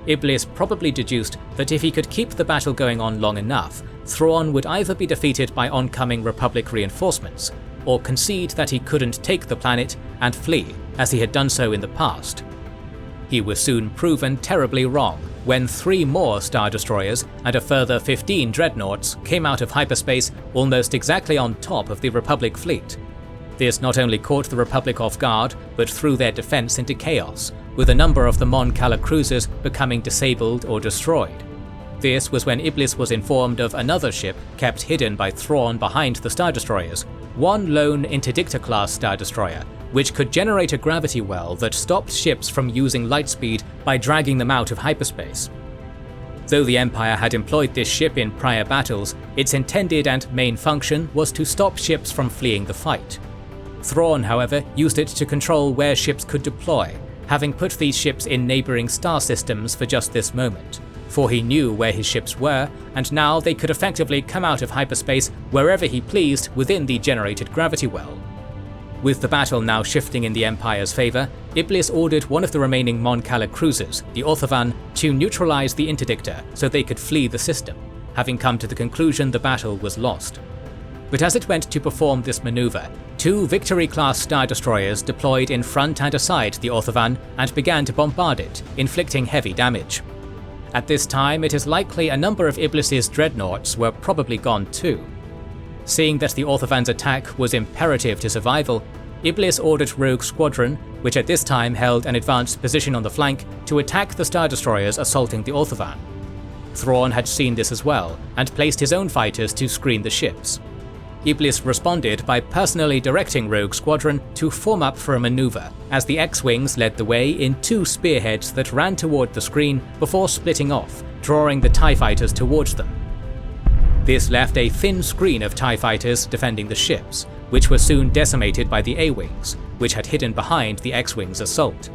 [SPEAKER 1] Iblis probably deduced that if he could keep the battle going on long enough, Thrawn would either be defeated by oncoming Republic reinforcements, or concede that he couldn't take the planet and flee, as he had done so in the past. He was soon proven terribly wrong, when 3 more Star Destroyers and a further 15 dreadnoughts came out of hyperspace almost exactly on top of the Republic fleet. This not only caught the Republic off guard, but threw their defense into chaos, with a number of the Mon Cala cruisers becoming disabled or destroyed. This was when Iblis was informed of another ship kept hidden by Thrawn behind the Star Destroyers, one lone Interdictor-class Star Destroyer, which could generate a gravity well that stopped ships from using lightspeed by dragging them out of hyperspace. Though the Empire had employed this ship in prior battles, its intended and main function was to stop ships from fleeing the fight. Thrawn, however, used it to control where ships could deploy, having put these ships in neighbouring star systems for just this moment, for he knew where his ships were, and now they could effectively come out of hyperspace wherever he pleased within the generated gravity well. With the battle now shifting in the Empire's favour, Iblis ordered one of the remaining Mon Cala cruisers, the Orthovan, to neutralise the interdictor so they could flee the system, having come to the conclusion the battle was lost. But as it went to perform this manoeuvre, 2 Victory-class Star Destroyers deployed in front and aside the Orthovan and began to bombard it, inflicting heavy damage. At this time, it is likely a number of Iblis's dreadnoughts were probably gone too. Seeing that the Orthovan's attack was imperative to survival, Iblis ordered Rogue Squadron, which at this time held an advanced position on the flank, to attack the Star Destroyers assaulting the Orthovan. Thrawn had seen this as well, and placed his own fighters to screen the ships. Iblis responded by personally directing Rogue Squadron to form up for a maneuver, as the X-Wings led the way in 2 spearheads that ran toward the screen before splitting off, drawing the TIE fighters towards them. This left a thin screen of TIE fighters defending the ships, which were soon decimated by the A-Wings, which had hidden behind the X-Wings' assault.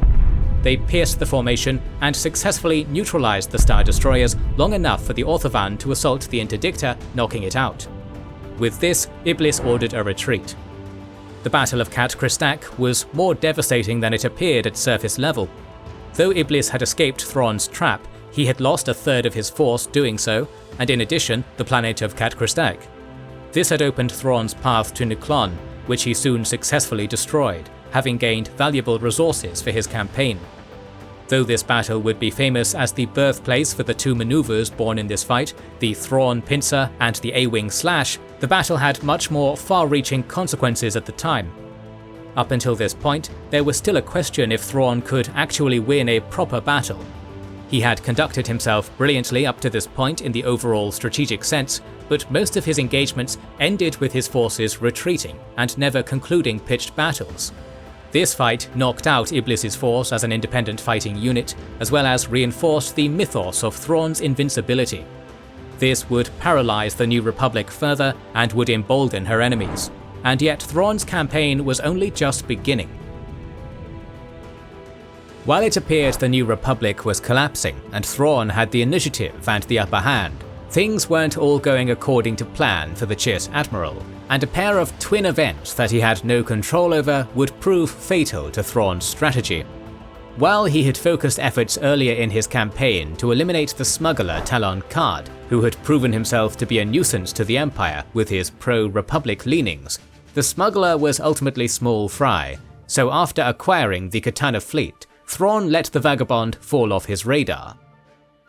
[SPEAKER 1] They pierced the formation and successfully neutralized the Star Destroyers long enough for the Orthovan to assault the interdictor, knocking it out. With this, Iblis ordered a retreat. The Battle of Cat Cistac was more devastating than it appeared at surface level. Though Iblis had escaped Thrawn's trap, he had lost a third of his force doing so, and in addition, the planet of Cat Cistac. This had opened Thrawn's path to Nurlan, which he soon successfully destroyed, having gained valuable resources for his campaign. Though this battle would be famous as the birthplace for the 2 maneuvers born in this fight, the Thrawn Pincer and the A-Wing Slash, the battle had much more far-reaching consequences at the time. Up until this point, there was still a question if Thrawn could actually win a proper battle. He had conducted himself brilliantly up to this point in the overall strategic sense, but most of his engagements ended with his forces retreating and never concluding pitched battles. This fight knocked out Iblis's force as an independent fighting unit, as well as reinforced the mythos of Thrawn's invincibility. This would paralyze the New Republic further and would embolden her enemies, and yet Thrawn's campaign was only just beginning. While it appeared the New Republic was collapsing and Thrawn had the initiative and the upper hand, things weren't all going according to plan for the Chiss Admiral, and a pair of twin events that he had no control over would prove fatal to Thrawn's strategy. While he had focused efforts earlier in his campaign to eliminate the smuggler Talon Karrde, who had proven himself to be a nuisance to the Empire with his pro-Republic leanings, the smuggler was ultimately small fry, so after acquiring the Katana fleet, Thrawn let the vagabond fall off his radar.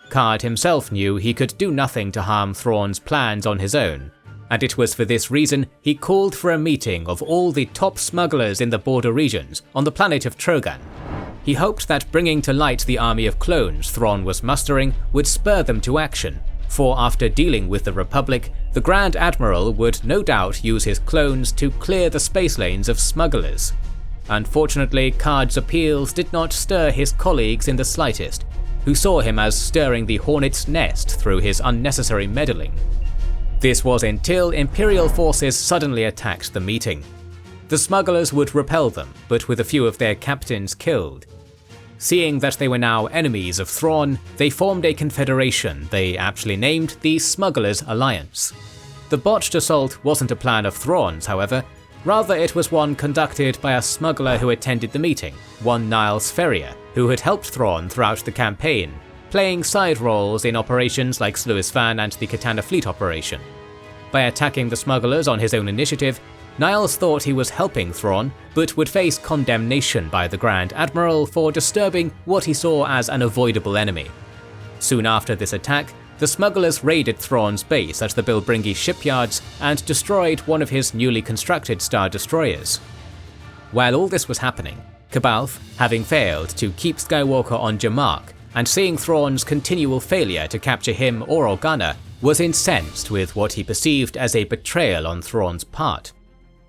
[SPEAKER 1] Karrde himself knew he could do nothing to harm Thrawn's plans on his own, and it was for this reason he called for a meeting of all the top smugglers in the border regions on the planet of Trogan. He hoped that bringing to light the army of clones Thrawn was mustering would spur them to action, for after dealing with the Republic, the Grand Admiral would no doubt use his clones to clear the space lanes of smugglers. Unfortunately, Karrde's appeals did not stir his colleagues in the slightest, who saw him as stirring the hornet's nest through his unnecessary meddling. This was until Imperial forces suddenly attacked the meeting. The smugglers would repel them, but with a few of their captains killed. Seeing that they were now enemies of Thrawn, they formed a confederation they aptly named the Smugglers' Alliance. The botched assault wasn't a plan of Thrawn's, however. Rather, it was one conducted by a smuggler who attended the meeting, one Niles Ferrier, who had helped Thrawn throughout the campaign, playing side roles in operations like Sluis Van and the Katana fleet operation. By attacking the smugglers on his own initiative, Niles thought he was helping Thrawn, but would face condemnation by the Grand Admiral for disturbing what he saw as an avoidable enemy. Soon after this attack, the smugglers raided Thrawn's base at the Bilbringi shipyards and destroyed one of his newly constructed Star Destroyers. While all this was happening, C'baoth, having failed to keep Skywalker on Jamark and seeing Thrawn's continual failure to capture him or Organa, was incensed with what he perceived as a betrayal on Thrawn's part.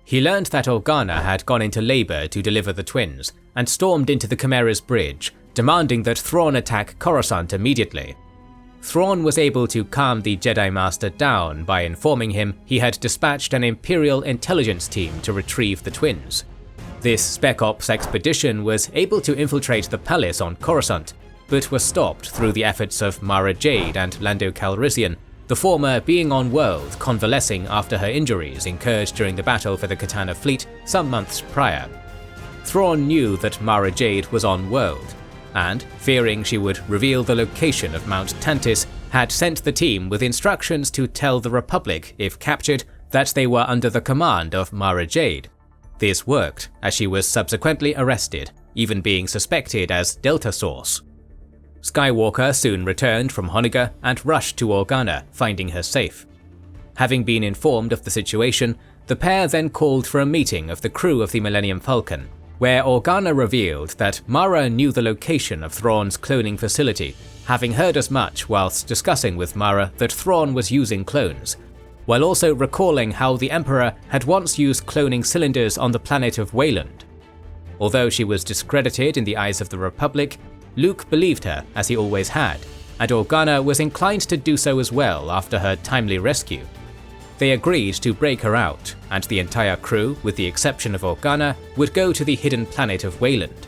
[SPEAKER 1] He learned that Organa had gone into labor to deliver the twins, and stormed into the Chimera's bridge, demanding that Thrawn attack Coruscant immediately. Thrawn was able to calm the Jedi Master down by informing him he had dispatched an Imperial intelligence team to retrieve the twins. This Spec Ops expedition was able to infiltrate the palace on Coruscant, but was stopped through the efforts of Mara Jade and Lando Calrissian, the former being on world convalescing after her injuries incurred during the battle for the Katana fleet, some months prior. Thrawn knew that Mara Jade was on world, and, fearing she would reveal the location of Mount Tantiss, had sent the team with instructions to tell the Republic, if captured, that they were under the command of Mara Jade. This worked, as she was subsequently arrested, even being suspected as Delta Source. Skywalker soon returned from Honega and rushed to Organa, finding her safe. Having been informed of the situation, the pair then called for a meeting of the crew of the Millennium Falcon, where Organa revealed that Mara knew the location of Thrawn's cloning facility, having heard as much whilst discussing with Mara that Thrawn was using clones, while also recalling how the Emperor had once used cloning cylinders on the planet of Wayland. Although she was discredited in the eyes of the Republic, Luke believed her, as he always had, and Organa was inclined to do so as well after her timely rescue. They agreed to break her out, and the entire crew, with the exception of Organa, would go to the hidden planet of Wayland.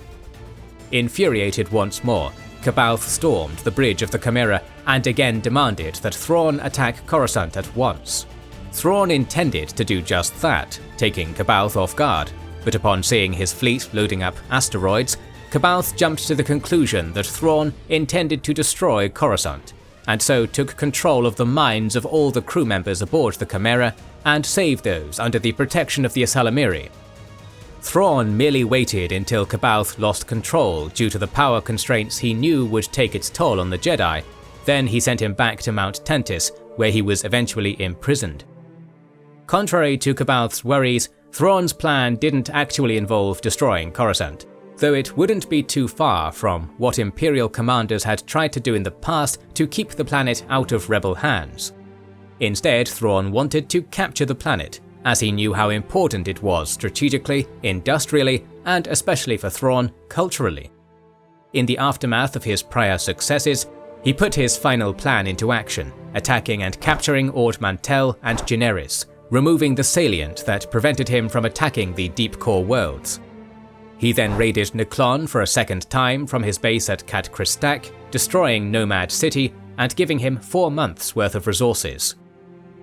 [SPEAKER 1] Infuriated once more, C'baoth stormed the bridge of the Chimera and again demanded that Thrawn attack Coruscant at once. Thrawn intended to do just that, taking C'baoth off guard, but upon seeing his fleet loading up asteroids, C'baoth jumped to the conclusion that Thrawn intended to destroy Coruscant, and so took control of the minds of all the crew members aboard the Chimera and saved those under the protection of the Ysalamiri. Thrawn merely waited until C'baoth lost control due to the power constraints he knew would take its toll on the Jedi, then he sent him back to Mount Tantiss, where he was eventually imprisoned. Contrary to C'baoth's worries, Thrawn's plan didn't actually involve destroying Coruscant, though it wouldn't be too far from what Imperial commanders had tried to do in the past to keep the planet out of rebel hands. Instead, Thrawn wanted to capture the planet, as he knew how important it was strategically, industrially, and especially for Thrawn, culturally. In the aftermath of his prior successes, he put his final plan into action, attacking and capturing Ord Mantell and Generis, removing the salient that prevented him from attacking the deep core worlds. He then raided Nuklon for a second time from his base at Cat Cistac, destroying Nomad City and giving him 4 months' worth of resources.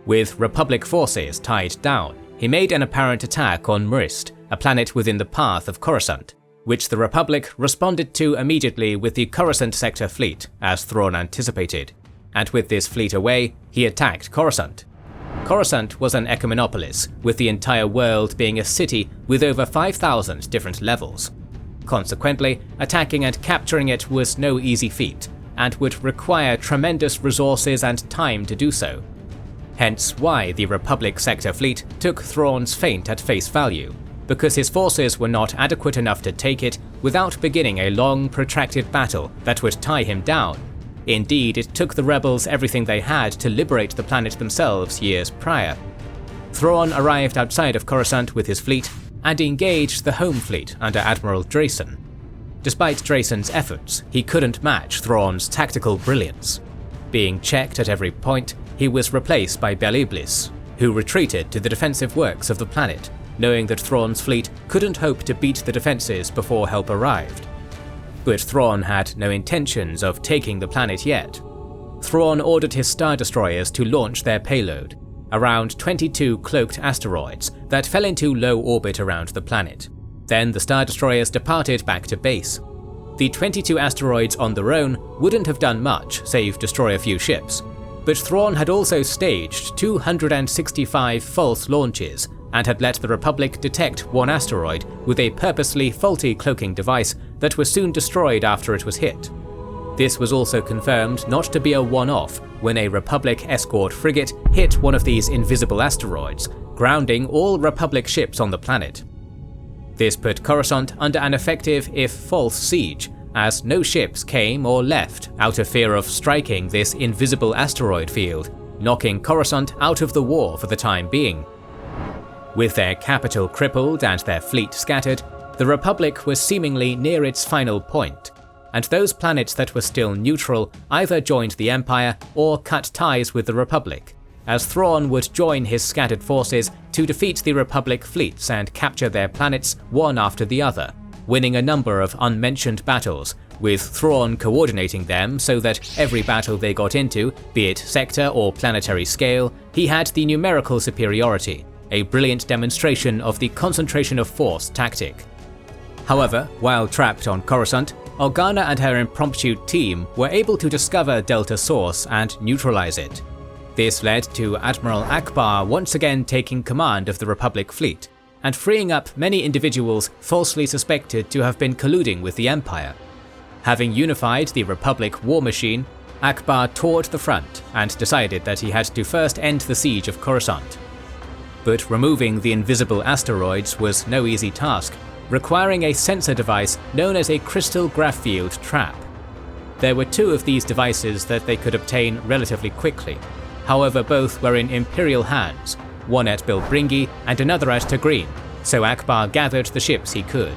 [SPEAKER 1] With Republic forces tied down, he made an apparent attack on Mrist, a planet within the path of Coruscant, which the Republic responded to immediately with the Coruscant sector fleet, as Thrawn anticipated, and with this fleet away, he attacked Coruscant. Coruscant was an ecumenopolis, with the entire world being a city with over 5,000 different levels. Consequently, attacking and capturing it was no easy feat, and would require tremendous resources and time to do so. Hence why the Republic sector fleet took Thrawn's feint at face value, because his forces were not adequate enough to take it without beginning a long, protracted battle that would tie him down. Indeed, it took the rebels everything they had to liberate the planet themselves years prior. Thrawn arrived outside of Coruscant with his fleet and engaged the home fleet under Admiral Drayson. Despite Drayson's efforts, he couldn't match Thrawn's tactical brilliance. Being checked at every point, he was replaced by Bel Iblis, who retreated to the defensive works of the planet, knowing that Thrawn's fleet couldn't hope to beat the defenses before help arrived. But Thrawn had no intentions of taking the planet yet. Thrawn ordered his Star Destroyers to launch their payload, around 22 cloaked asteroids that fell into low orbit around the planet. Then the Star Destroyers departed back to base. The 22 asteroids on their own wouldn't have done much save destroy a few ships, but Thrawn had also staged 265 false launches and had let the Republic detect one asteroid with a purposely faulty cloaking device that was soon destroyed after it was hit. This was also confirmed not to be a one-off when a Republic escort frigate hit one of these invisible asteroids, grounding all Republic ships on the planet. This put Coruscant under an effective if false siege, as no ships came or left out of fear of striking this invisible asteroid field, knocking Coruscant out of the war for the time being. With their capital crippled and their fleet scattered, the Republic was seemingly near its final point, and those planets that were still neutral either joined the Empire or cut ties with the Republic, as Thrawn would join his scattered forces to defeat the Republic fleets and capture their planets one after the other, winning a number of unmentioned battles, with Thrawn coordinating them so that every battle they got into, be it sector or planetary scale, he had the numerical superiority, a brilliant demonstration of the concentration of force tactic. However, while trapped on Coruscant, Organa and her impromptu team were able to discover Delta Source and neutralize it. This led to Admiral Ackbar once again taking command of the Republic fleet, and freeing up many individuals falsely suspected to have been colluding with the Empire. Having unified the Republic war machine, Ackbar toured the front and decided that he had to first end the siege of Coruscant. But removing the invisible asteroids was no easy task, requiring a sensor device known as a crystal graph field trap. There were two of these devices that they could obtain relatively quickly. However, both were in Imperial hands, one at Bilbringi and another at Tagreen, so Ackbar gathered the ships he could.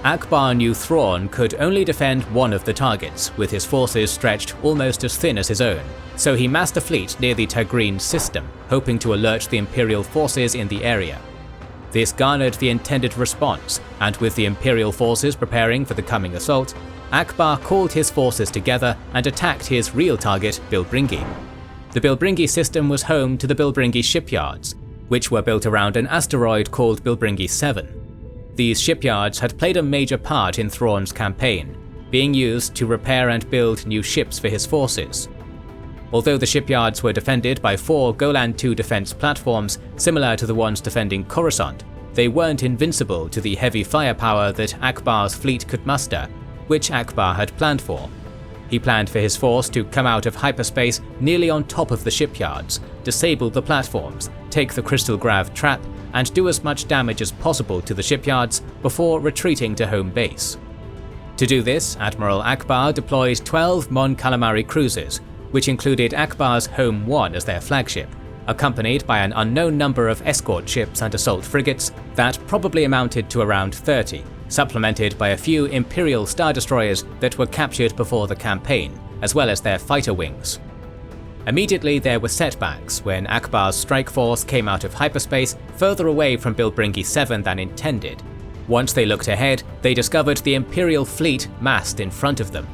[SPEAKER 1] Ackbar knew Thrawn could only defend one of the targets, with his forces stretched almost as thin as his own, so he massed a fleet near the Tagreen system, hoping to alert the Imperial forces in the area. This garnered the intended response, and with the Imperial forces preparing for the coming assault, Ackbar called his forces together and attacked his real target, Bilbringi. The Bilbringi system was home to the Bilbringi shipyards, which were built around an asteroid called Bilbringi 7. These shipyards had played a major part in Thrawn's campaign, being used to repair and build new ships for his forces. Although the shipyards were defended by 4 Golan II defense platforms similar to the ones defending Coruscant, they weren't invincible to the heavy firepower that Ackbar's fleet could muster, which Ackbar had planned for. He planned for his force to come out of hyperspace nearly on top of the shipyards, disable the platforms, take the crystal grav trap, and do as much damage as possible to the shipyards before retreating to home base. To do this, Admiral Ackbar deployed 12 Mon Calamari cruisers, which included Ackbar's Home 1 as their flagship, accompanied by an unknown number of escort ships and assault frigates that probably amounted to around 30, supplemented by a few Imperial Star Destroyers that were captured before the campaign, as well as their fighter wings. Immediately there were setbacks when Ackbar's strike force came out of hyperspace further away from Bilbringi 7 than intended. Once they looked ahead, they discovered the Imperial fleet massed in front of them.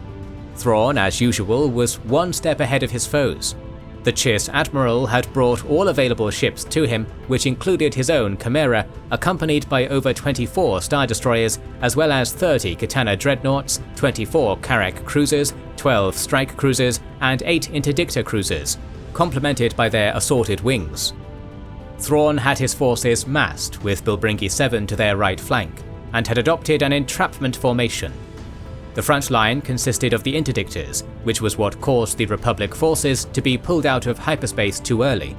[SPEAKER 1] Thrawn, as usual, was one step ahead of his foes. The Chiss Admiral had brought all available ships to him, which included his own Chimera, accompanied by over 24 Star Destroyers, as well as 30 Katana dreadnoughts, 24 Carrack cruisers, 12 strike cruisers, and 8 interdictor cruisers, complemented by their assorted wings. Thrawn had his forces massed, with Bilbringi 7 to their right flank, and had adopted an entrapment formation. The front line consisted of the interdictors, which was what caused the Republic forces to be pulled out of hyperspace too early.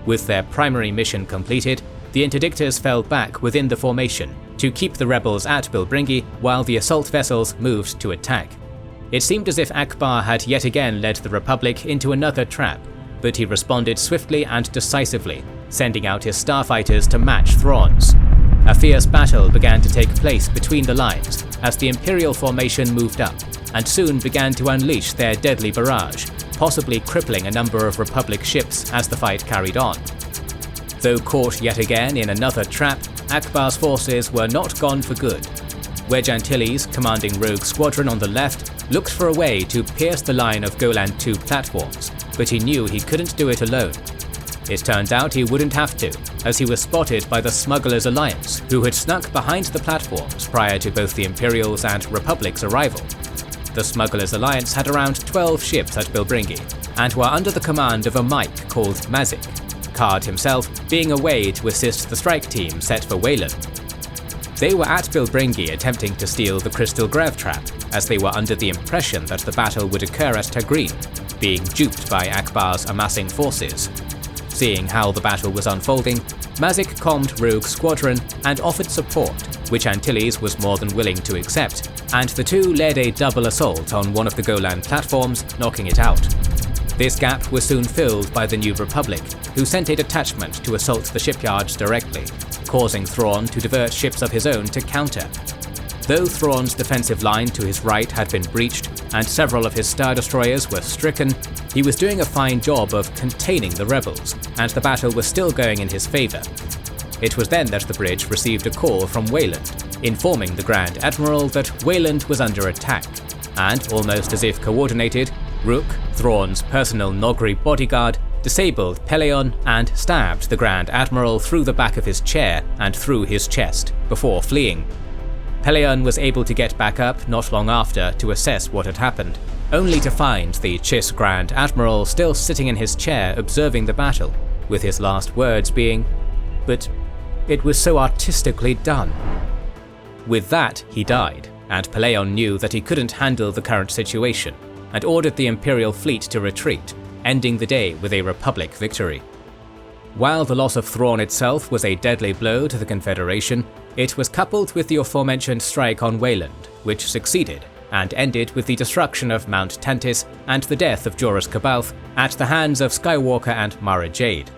[SPEAKER 1] With their primary mission completed, the interdictors fell back within the formation to keep the rebels at Bilbringi while the assault vessels moved to attack. It seemed as if Ackbar had yet again led the Republic into another trap, but he responded swiftly and decisively, sending out his starfighters to match Thrawn's. A fierce battle began to take place between the lines as the Imperial formation moved up, and soon began to unleash their deadly barrage, possibly crippling a number of Republic ships as the fight carried on. Though caught yet again in another trap, Ackbar's forces were not gone for good. Wedge Antilles, commanding Rogue Squadron on the left, looked for a way to pierce the line of Golan II platforms, but he knew he couldn't do it alone. It turned out he wouldn't have to, as he was spotted by the Smugglers' Alliance, who had snuck behind the platforms prior to both the Imperials and Republic's arrival. The Smugglers' Alliance had around 12 ships at Bilbringi, and were under the command of a Mike called Mazik, Card himself being away to assist the strike team set for Wayland. They were at Bilbringi attempting to steal the Crystal Grav Trap, as they were under the impression that the battle would occur at Tagreen, being duped by Ackbar's amassing forces. Seeing how the battle was unfolding, Mazik calmed Rogue Squadron and offered support, which Antilles was more than willing to accept, and the two led a double assault on one of the Golan platforms, knocking it out. This gap was soon filled by the New Republic, who sent a detachment to assault the shipyards directly, causing Thrawn to divert ships of his own to counter. Though Thrawn's defensive line to his right had been breached, and several of his Star Destroyers were stricken, he was doing a fine job of containing the rebels, and the battle was still going in his favour. It was then that the bridge received a call from Wayland, informing the Grand Admiral that Wayland was under attack, and almost as if coordinated, Rook, Thrawn's personal Nogri bodyguard, disabled Peleon and stabbed the Grand Admiral through the back of his chair and through his chest, before fleeing. Peleon was able to get back up not long after to assess what had happened, only to find the Chiss Grand Admiral still sitting in his chair observing the battle, with his last words being, "But it was so artistically done." With that, he died, and Peleon knew that he couldn't handle the current situation, and ordered the Imperial fleet to retreat, ending the day with a Republic victory. While the loss of Thrawn itself was a deadly blow to the Confederation, it was coupled with the aforementioned strike on Wayland, which succeeded, and ended with the destruction of Mount Tantiss and the death of Jorus C'baoth at the hands of Skywalker and Mara Jade.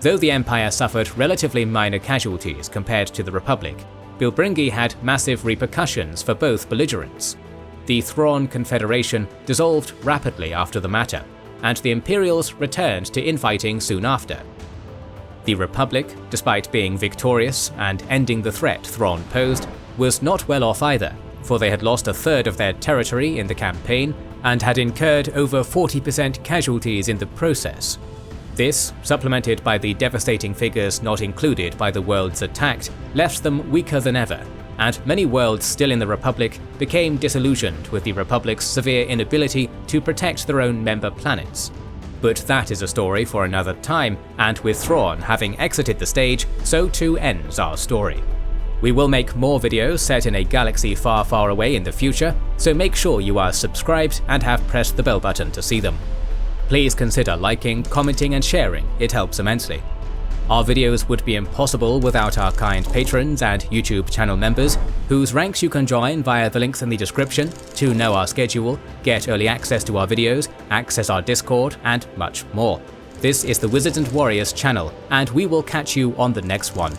[SPEAKER 1] Though the Empire suffered relatively minor casualties compared to the Republic, Bilbringi had massive repercussions for both belligerents. The Thrawn Confederation dissolved rapidly after the matter, and the Imperials returned to infighting soon after. The Republic, despite being victorious and ending the threat Thrawn posed, was not well off either, for they had lost a third of their territory in the campaign and had incurred over 40% casualties in the process. This, supplemented by the devastating figures not included by the worlds attacked, left them weaker than ever, and many worlds still in the Republic became disillusioned with the Republic's severe inability to protect their own member planets. But that is a story for another time, and with Thrawn having exited the stage, so too ends our story. We will make more videos set in a galaxy far, far away in the future, so make sure you are subscribed and have pressed the bell button to see them. Please consider liking, commenting and sharing, it helps immensely. Our videos would be impossible without our kind patrons and YouTube channel members, whose ranks you can join via the links in the description to know our schedule, get early access to our videos, access our Discord, and much more. This is the Wizards and Warriors channel, and we will catch you on the next one.